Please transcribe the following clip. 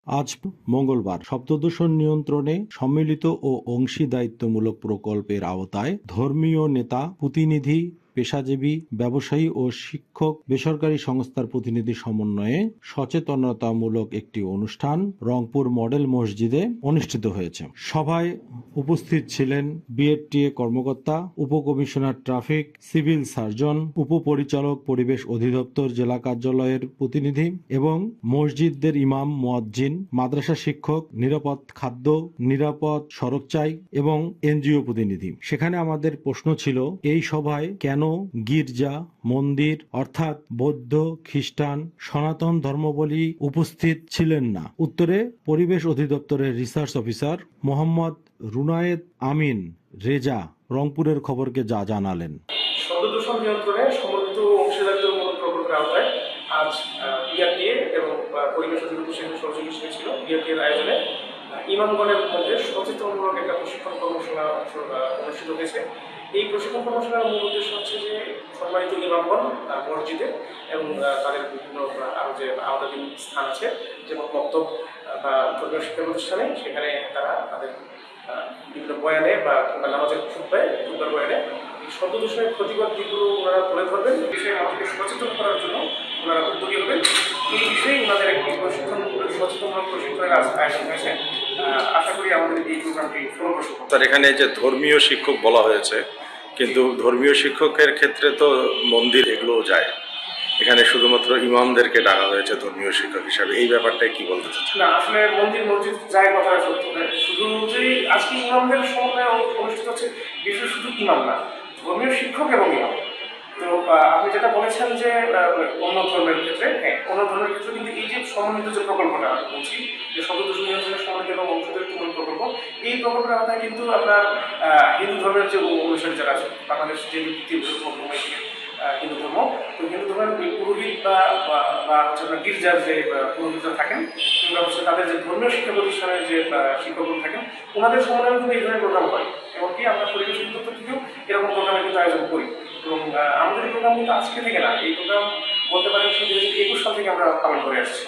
আজ মঙ্গলবার শব্দদূষণ নিয়ন্ত্রণে সম্মিলিত ও অংশীদারিত্বমূলক প্রকল্পের আওতায় ধর্মীয় নেতা, প্রতিনিধি, পেশাজীবী, ব্যবসায়ী ও শিক্ষক, বেসরকারি সংস্থার প্রতিনিধি সমন্বয়ে সচেতনতামূলক একটি অনুষ্ঠান রংপুর মডেল মসজিদে অনুষ্ঠিত হয়েছে। সভায় উপস্থিত ছিলেন বিএডটিএ কর্মকর্তা, উপকমিশনার ট্রাফিক, সিভিল সার্জন, উপপরিচালক পরিবেশ অধিদপ্তর জেলা কার্যালয়ের প্রতিনিধি এবং মসজিদদের ইমাম, মুয়াজ্জিন, মাদ্রাসা শিক্ষক, নিরাপদ খাদ্য, নিরাপদ সড়ক চাই এবং এনজিও প্রতিনিধি। সেখানে আমাদের প্রশ্ন ছিল, এই সভায় কেন গির্জা, মন্দির অর্থাৎ বৌদ্ধ, খ্রিস্টান, সনাতন ধর্মাবলম্বী উপস্থিত ছিলেন না? উত্তরে পরিবেশ অধিদপ্তরের রিসার্চ অফিসার মোহাম্মদ রুনায়েত আমিন রেজা রংপুরের খবরকে যা জানালেন। শব্দ দূষণ নিয়ন্ত্রণে সমন্বিত অংশীদারিত্বমূলক প্রকল্পের আওতায় আজ বিআরটিএ এবং পরিবেশ অধিদপ্তর সেখানে সহযোগী ছিল। বিআরটিএর আয়োজনে ইমামগণের মধ্যে সচেতনমূলক একটা প্রশিক্ষণ কর্মশালা অনুষ্ঠিত হয়েছে। এই প্রশিক্ষণ কর্মশালার মূল উদ্দেশ্য হচ্ছে যে সম্মানিত ইমামগণ মসজিদে এবং তাদের বিভিন্ন আরও যে আওতাধীন স্থান আছে, যেমন মক্তব বা ধর্মীয় শিক্ষা প্রতিষ্ঠানে, সেখানে তারা তাদের বিভিন্ন বয়ানে বা নামাজের খুতবার বয়ানে শব্দ দূষণের ক্ষতিকর দিকগুলো ওনারা তুলে ধরবেন। এই বিষয়ে আমাদেরকে সচেতন করার জন্য ওনারা উদ্যোগী হবেন। এই বিষয়ে ওনাদের একটি সচেতনমূলক প্রশিক্ষণের আয়োজন হয়েছে। আশা করি আমাদের এই প্রোগ্রামটি ফলপ্রসূ হবে। স্যার, এখানে যে ধর্মীয় শিক্ষক বলা হয়েছে, কিন্তু ধর্মীয় শিক্ষকের ক্ষেত্রে তো মন্দির এগুলোও যায়, এখানে শুধুমাত্র ইমামদেরকে ডাকা হয়েছে ধর্মীয় শিক্ষক হিসাবে, এই ব্যাপারটাই কি বলতে চাচ্ছেন? না, আসলে মন্দির মসজিদ যায় কথা সত্য নয়। শুধু যে আজকে ইমামদের সমন্বয়ে অনুষ্ঠিত হচ্ছে, বিষয় শুধু ইমাম না, ধর্মীয় শিক্ষক এবং ইমাম। তো আপনি যেটা বলেছেন যে অন্য ধর্মের ক্ষেত্রে, হ্যাঁ, অন্য ধর্মের ক্ষেত্রে কিন্তু এই যে সমন্বিত যে প্রকল্পটা বলছি, যে শব্দ দূষণ নিয়ন্ত্রণের সমন্বিত এবং অংশীদারিত্বমূলক প্রকল্প, এই প্রকল্পের আওতায় কিন্তু আপনার হিন্দু ধর্মের যে অনুসারী যারা আছে, বাংলাদেশ যে দ্বিতীয় হিন্দু ধর্ম, তো হিন্দু ধর্মের পুরোহিত বা হচ্ছে আপনার গির্জার যে পুরোহিতরা থাকেন, কিংবা হচ্ছে তাদের যে ধর্মীয় শিক্ষা প্রতিষ্ঠানের যে শিক্ষকগণ থাকেন, ওনাদের সমন্বয়ে কিন্তু এই ধরনের প্রোগ্রাম হয়। এমনকি আমরা পরিবেশ অধিদপ্তর থেকেও এরকম প্রোগ্রামের কিন্তু আয়োজন করি। এবং আমাদের এই প্রোগ্রাম কিন্তু আজকে থেকে না, এই প্রোগ্রাম বলতে পারেন 2021 সাল থেকে আমরা পালন করে আসছি।